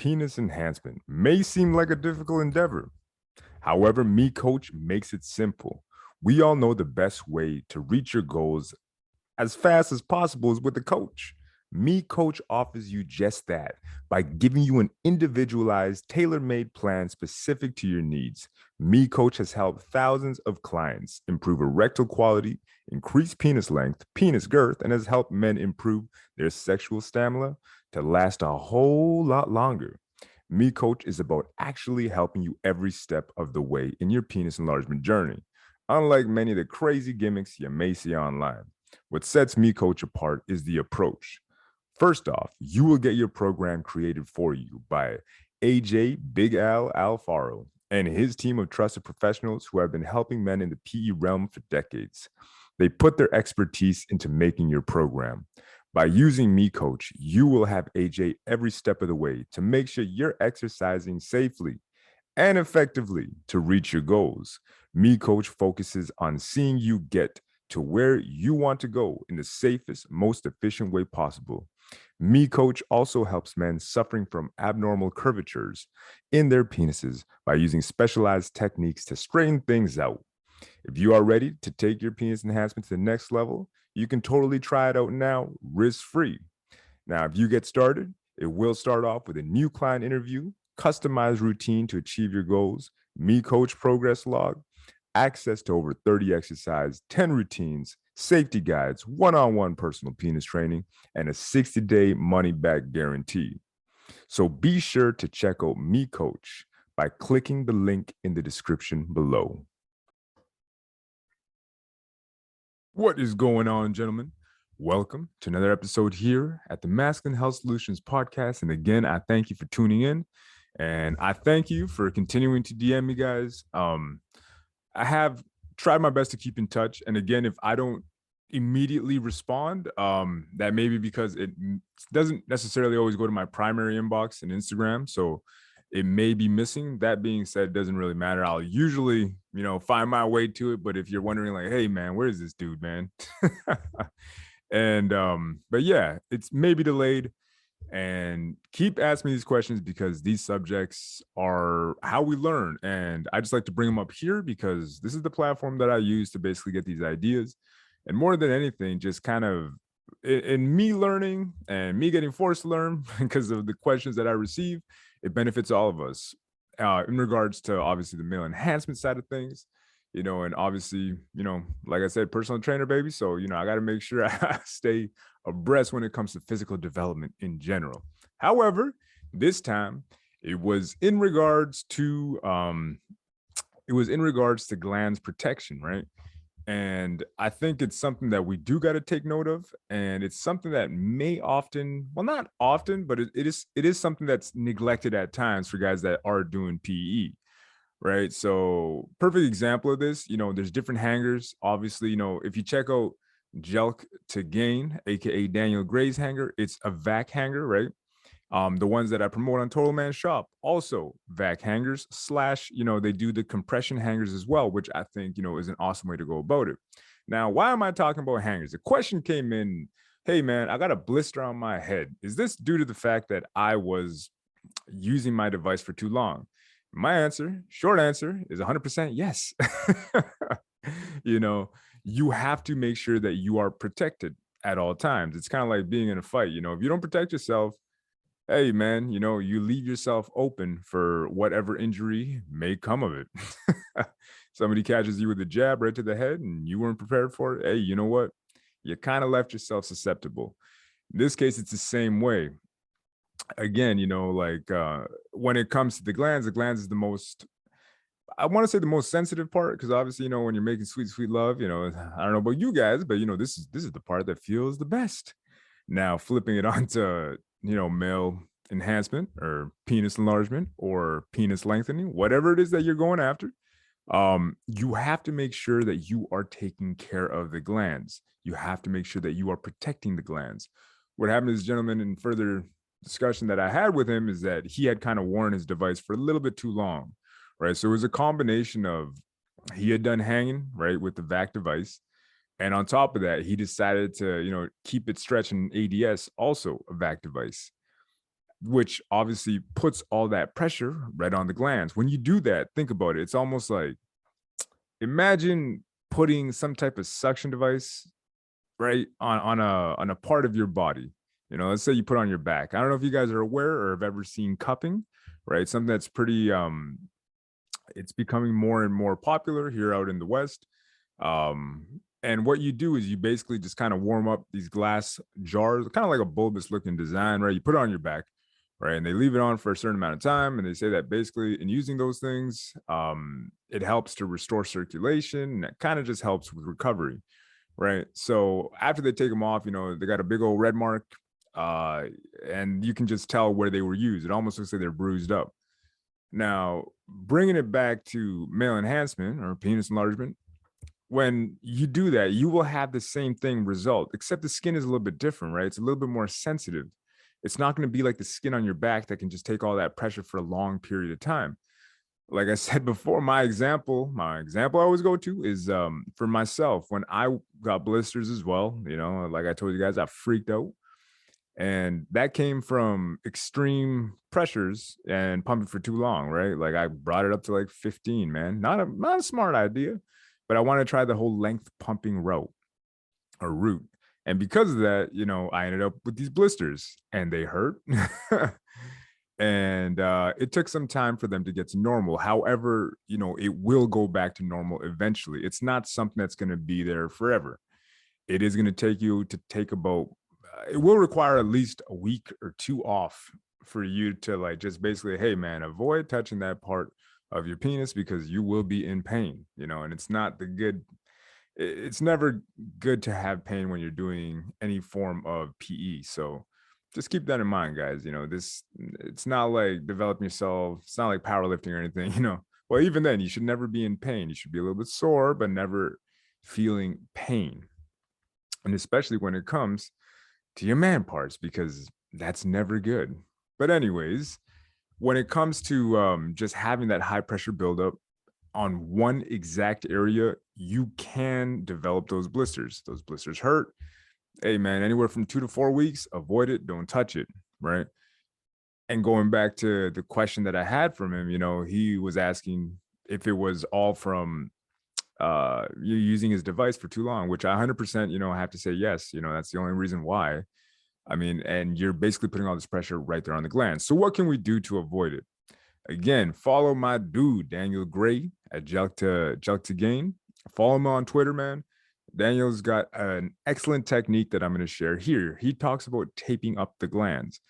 penis enhancement may seem like a difficult endeavor. However, Me Coach makes it simple. We all know the best way to reach your goals as fast as possible is with a coach. Me Coach offers you just that by giving you an individualized, tailor made plan specific to your needs. Me Coach has helped thousands of clients improve erectile quality, increase penis length, penis girth, and has helped men improve their sexual stamina to last a whole lot longer. Me Coach is about actually helping you every step of the way in your penis enlargement journey, unlike many of the crazy gimmicks you may see online. What sets Me Coach apart is the approach. First off, you will get your program created for you by AJ Big Al Alfaro and his team of trusted professionals who have been helping men in the PE realm for decades. They put their expertise into making your program. By using Me Coach, you will have AJ every step of the way to make sure you're exercising safely and effectively to reach your goals. Me Coach focuses on seeing you get to where you want to go in the safest, most efficient way possible. Me Coach also helps men suffering from abnormal curvatures in their penises by using specialized techniques to straighten things out. If you are ready to take your penis enhancement to the next level, you can totally try it out now, risk-free. Now, if you get started, it will start off with a new client interview, customized routine to achieve your goals, Me Coach progress log, access to over 30 exercises, 10 routines, safety guides, one-on-one personal penis training, and a 60-day money-back guarantee. So be sure to check out Me Coach by clicking the link in the description below. What is going on, gentlemen? Welcome to another episode here at the Masculine Health Solutions podcast. And again, I thank you for tuning in, and I thank you for continuing to DM me, guys. I have tried my best to keep in touch. And again, if I don't immediately respond, that may be because it doesn't necessarily always go to my primary inbox in Instagram. So it may be missing. That being said, it doesn't really matter. I'll usually, find my way to it. But if you're wondering like, hey man, where is this dude, man? But yeah, it's maybe delayed. And keep asking me these questions because these subjects are how we learn. And I just like to bring them up here because this is the platform that I use to basically get these ideas. And more than anything, just kind of in me learning and me getting forced to learn because of the questions that I receive, it benefits all of us in regards to obviously the male enhancement side of things. And obviously, like I said, personal trainer, baby. So, I got to make sure I stay abreast when it comes to physical development in general. However, this time it was in regards to Glans protection, right? And I think it's something that we do got to take note of, and it's something that may often, well, not often, but it is something that's neglected at times for guys that are doing PE. Right. So perfect example of this, there's different hangers. Obviously, if you check out Jelk to Gain, aka Daniel Gray's hanger, it's a vac hanger, right? The ones that I promote on Total Man Shop, also vac hangers / they do the compression hangers as well, which I think, is an awesome way to go about it. Now, why am I talking about hangers? The question came in, hey man, I got a blister on my head. Is this due to the fact that I was using my device for too long? My answer, short answer, is 100% yes. You have to make sure that you are protected at all times. It's kind of like being in a fight. If you don't protect yourself, hey, man, you leave yourself open for whatever injury may come of it. Somebody catches you with a jab right to the head and you weren't prepared for it. Hey, you know what? You kind of left yourself susceptible. In this case, it's the same way. Again, when it comes to the glands is the most, I want to say the most sensitive part, because obviously, when you're making sweet, sweet love, I don't know about you guys, but this is the part that feels the best. Now, flipping it onto, male enhancement or penis enlargement or penis lengthening, whatever it is that you're going after, you have to make sure that you are taking care of the glands. You have to make sure that you are protecting the glands. What happened to this gentleman in further discussion that I had with him is that he had kind of worn his device for a little bit too long, right? So it was a combination of he had done hanging, right, with the VAC device. And on top of that, he decided to, keep it stretching ADS, also a VAC device. which obviously puts all that pressure right on the glands. When you do that, think about it. It's almost like, imagine putting some type of suction device right on a part of your body. Let's say you put on your back. I don't know if you guys are aware or have ever seen cupping, right? Something that's pretty it's becoming more and more popular here out in the West. And what you do is you basically just kind of warm up these glass jars, kind of like a bulbous looking design, right? You put it on your back, right? And they leave it on for a certain amount of time. And they say that basically in using those things, it helps to restore circulation. And it kind of just helps with recovery, right? So after they take them off, they got a big old red mark, and you can just tell where they were used. It almost looks like they're bruised up. Now, bringing it back to male enhancement or penis enlargement, when you do that, you will have the same thing result, except the skin is a little bit different, right? It's a little bit more sensitive. It's not going to be like the skin on your back that can just take all that pressure for a long period of time. Like I said before, my example I always go to is for myself when I got blisters as well. Like I told you guys, I freaked out. And that came from extreme pressures and pumping for too long, right? Like I brought it up to like 15, man. Not a smart idea, but I want to try the whole length pumping route. And because of that, I ended up with these blisters and they hurt. And it took some time for them to get to normal. However, it will go back to normal eventually. It's not something that's going to be there forever. It is going to take you to take about, it will require at least a week or two off for you to like just basically, hey man, avoid touching that part of your penis because you will be in pain, and it's not it's never good to have pain when you're doing any form of PE. So just keep that in mind, guys. It's not like developing yourself. It's not like powerlifting or anything, Well, even then, you should never be in pain. You should be a little bit sore, but never feeling pain. And especially when it comes to your man parts, because that's never good. But anyways, when it comes to just having that high pressure buildup on one exact area, you can develop those blisters. Those blisters hurt. Hey man, anywhere from 2 to 4 weeks, avoid it, don't touch it, right? And going back to the question that I had from him, he was asking if it was all from you using his device for too long, which I 100%, have to say yes. That's the only reason why. I mean, and you're basically putting all this pressure right there on the gland. So what can we do to avoid it? Again, follow my dude, Daniel Gray at Jelk to Gain. Follow him on Twitter, man. Daniel's got an excellent technique that I'm going to share here. He talks about taping up the glands.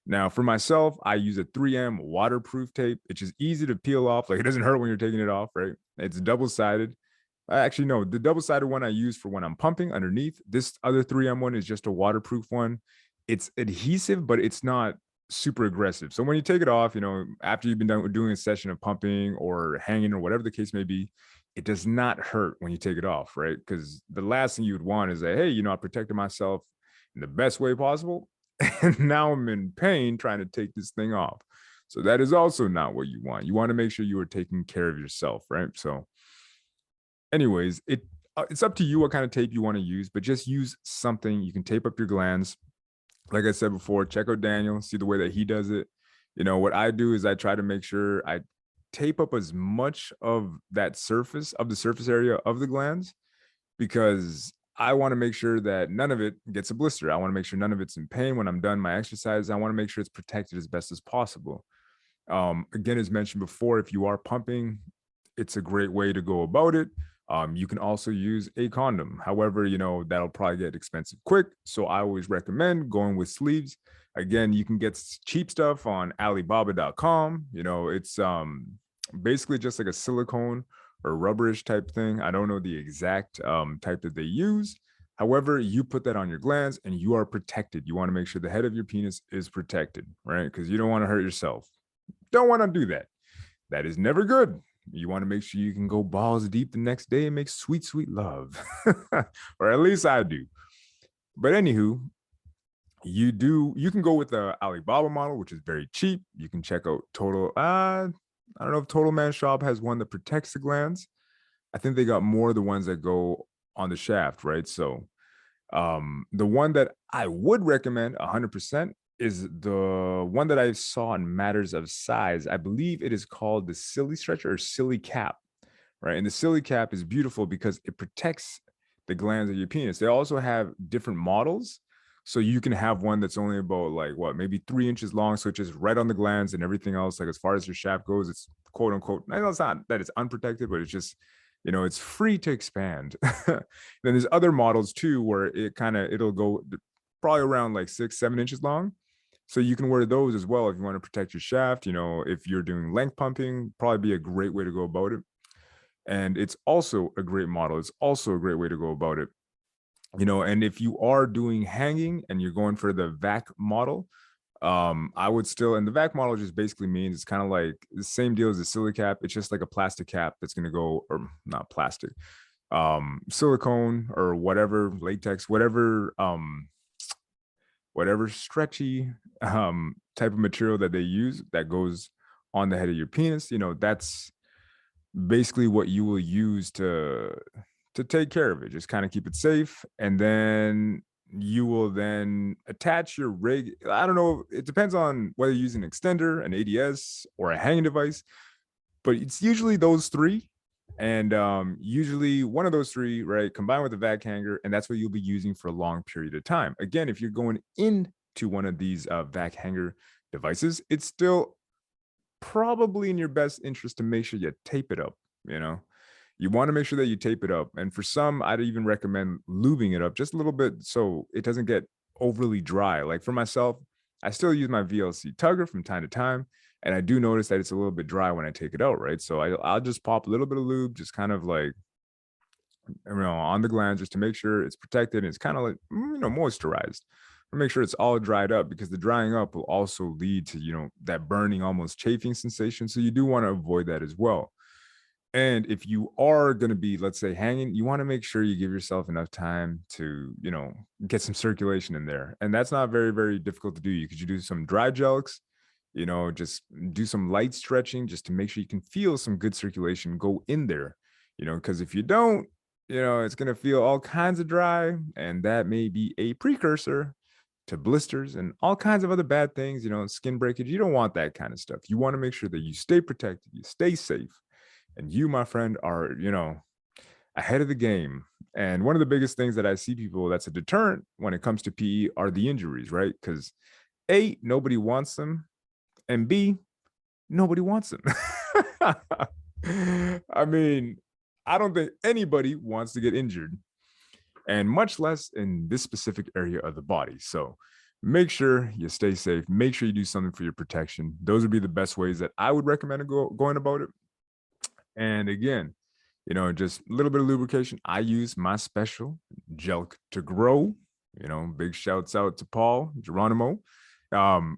Now, for myself, I use a 3M waterproof tape. It's just easy to peel off. Like it doesn't hurt when you're taking it off, right? It's double-sided. Actually, no, the double-sided one I use for when I'm pumping underneath. This other 3M one is just a waterproof one. It's adhesive, but it's not super aggressive. So when you take it off, after you've been done doing a session of pumping or hanging or whatever the case may be, it does not hurt when you take it off, right? Because the last thing you would want is that, hey, I protected myself in the best way possible. And now I'm in pain trying to take this thing off. So that is also not what you want. You want to make sure you are taking care of yourself, right? So anyways, it's up to you what kind of tape you want to use, but just use something. You can tape up your glands. Like I said before, check out Daniel, see the way that he does it. What I do is I try to make sure I tape up as much of the surface area of the glands, because I want to make sure that none of it gets a blister. I want to make sure none of it's in pain when I'm done my exercise. I want to make sure it's protected as best as possible. Again, as mentioned before, if you are pumping, it's a great way to go about it. You can also use a condom. However, that'll probably get expensive quick. So I always recommend going with sleeves. Again, you can get cheap stuff on Alibaba.com. It's basically just like a silicone or rubberish type thing. I don't know the exact type that they use. However, you put that on your glands and you are protected. You want to make sure the head of your penis is protected, right? Because you don't want to hurt yourself. Don't want to do that. That is never good. You want to make sure you can go balls deep the next day and make sweet, sweet love. Or at least I do. But anywho, you can go with the Alibaba model, which is very cheap. You can check out Total. I don't know if Total Man Shop has one that protects the glands. I think they got more of the ones that go on the shaft, right? So the one that I would recommend 100% is the one that I saw in matters of size. I believe it is called the silly stretcher or silly cap, right? And the silly cap is beautiful because it protects the glands of your penis. They also have different models. So you can have one that's only about like what, maybe 3 inches long. So it's just right on the glands and everything else. Like as far as your shaft goes, it's quote unquote, I know it's not that it's unprotected, but it's just, it's free to expand. Then there's other models too, where it'll go probably around like 6, 7 inches long. So you can wear those as well if you want to protect your shaft. If you're doing length pumping, probably be a great way to go about it. And it's also a great model. It's also a great way to go about it. And if you are doing hanging and you're going for the vac model, I would still, and the vac model just basically means it's kind of like the same deal as the silly cap. It's just like a plastic cap that's going to go, or not plastic, silicone or whatever, latex, whatever stretchy type of material that they use that goes on the head of your penis. That's basically what you will use to take care of it. Just kind of keep it safe, and then you will then attach your rig. I don't know, it depends on whether you use an extender, an ADS, or a hanging device, but it's usually those three. And usually one of those three, right, combined with the vac hanger, and that's what you'll be using for a long period of time. Again, if you're going into one of these vac hanger devices, it's still probably in your best interest to make sure you tape it up. You want to make sure that you tape it up. And for some, I'd even recommend lubing it up just a little bit so it doesn't get overly dry. Like for myself, I still use my VLC tugger from time to time, and I do notice that it's a little bit dry when I take it out, right? So I'll just pop a little bit of lube, just kind of like, on the glands, just to make sure it's protected and it's kind of like, moisturized. Make sure it's all dried up, because the drying up will also lead to, that burning, almost chafing sensation. So you do want to avoid that as well. And if you are going to be, let's say, hanging, you want to make sure you give yourself enough time to, get some circulation in there. And that's not very, very difficult to do. You could do some dry jelks, just do some light stretching just to make sure you can feel some good circulation go in there, because if you don't, it's going to feel all kinds of dry, and that may be a precursor to blisters and all kinds of other bad things, skin breakage. You don't want that kind of stuff. You want to make sure that you stay protected, you stay safe. And you, my friend, are, ahead of the game. And one of the biggest things that I see people that's a deterrent when it comes to PE are the injuries, right? Because A, nobody wants them, and B, nobody wants them. I mean, I don't think anybody wants to get injured, and much less in this specific area of the body. So make sure you stay safe. Make sure you do something for your protection. Those would be the best ways that I would recommend going about it. And again, just a little bit of lubrication. I use my special Jelk to Grow. Big shouts out to Paul Geronimo,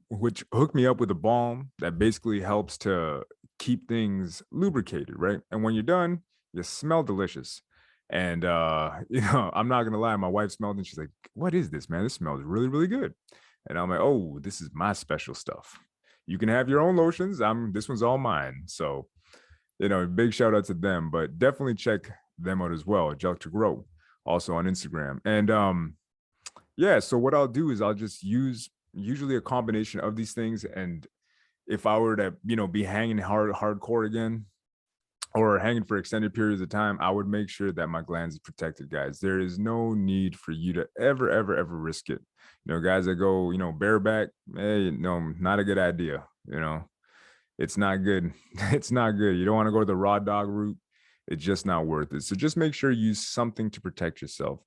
which hooked me up with a balm that basically helps to keep things lubricated, right? And when you're done, you smell delicious. And I'm not gonna lie, my wife smelled it and she's like, "What is this, man? This smells really, really good." And I'm like, "Oh, this is my special stuff. You can have your own lotions. This one's all mine." So big shout out to them, but definitely check them out as well. Jelk to Grow, also on Instagram. And yeah, so what I'll do is I'll just use usually a combination of these things. And if I were to, be hanging hardcore again, or hanging for extended periods of time, I would make sure that my glands is protected, guys. There is no need for you to ever, ever, ever risk it. Guys that go, bareback, hey, no, not a good idea. It's not good. It's not good. You don't want to go to the raw dog route. It's just not worth it. So just make sure you use something to protect yourself.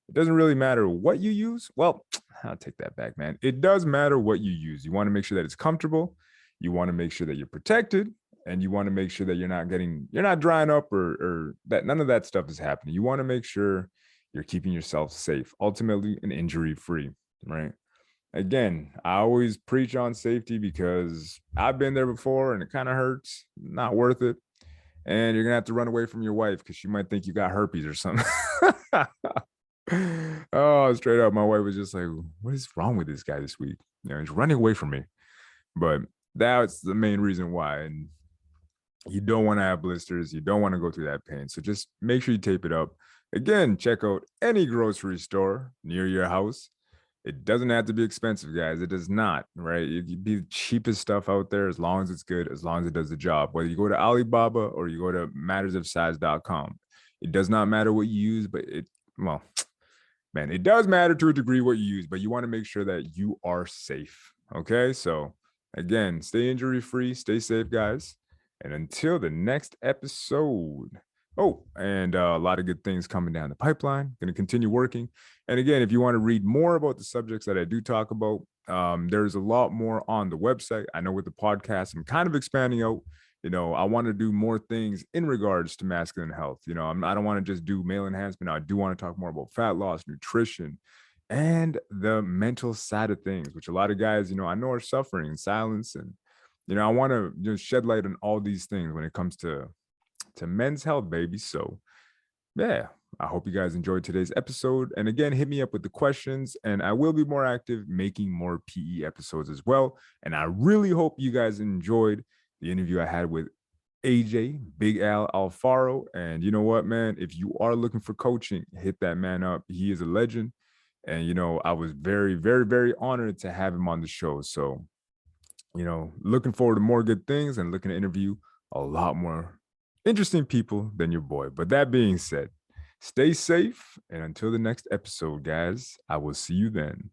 It doesn't really matter what you use. Well, I'll take that back, man. It does matter what you use. You want to make sure that it's comfortable. You want to make sure that you're protected, and you want to make sure that you're not drying up, or that none of that stuff is happening. You want to make sure you're keeping yourself safe, ultimately and injury free, right? Again, I always preach on safety because I've been there before and it kind of hurts. Not worth it. And you're going to have to run away from your wife because she might think you got herpes or something. Oh, straight up. My wife was just like, "What is wrong with this guy this week? He's running away from me." But that's the main reason why. And you don't want to have blisters. You don't want to go through that pain. So just make sure you tape it up. Again, check out any grocery store near your house. It doesn't have to be expensive, guys. It does not, right? It could be the cheapest stuff out there as long as it's good, as long as it does the job. Whether you go to Alibaba or you go to mattersofsize.com, it does not matter what you use, but well, man, it does matter to a degree what you use, but you want to make sure that you are safe. Okay. So, again, stay injury free, stay safe, guys. And until the next episode. Oh, and a lot of good things coming down the pipeline. Going to continue working. And again, if you want to read more about the subjects that I do talk about, there's a lot more on the website. I know with the podcast, I'm kind of expanding out. I want to do more things in regards to masculine health. I don't want to just do male enhancement. I do want to talk more about fat loss, nutrition, and the mental side of things, which a lot of guys, I know are suffering in silence. And, I want to just shed light on all these things when it comes to men's health, baby. So, yeah, I hope you guys enjoyed today's episode. And again, hit me up with the questions, and I will be more active making more PE episodes as well. And I really hope you guys enjoyed the interview I had with AJ, Big Al Alfaro. And you know what, man? If you are looking for coaching, hit that man up. He is a legend. And, I was very, very, very honored to have him on the show. So, looking forward to more good things and looking to interview a lot more interesting people than your boy. But that being said, stay safe. And until the next episode, guys, I will see you then.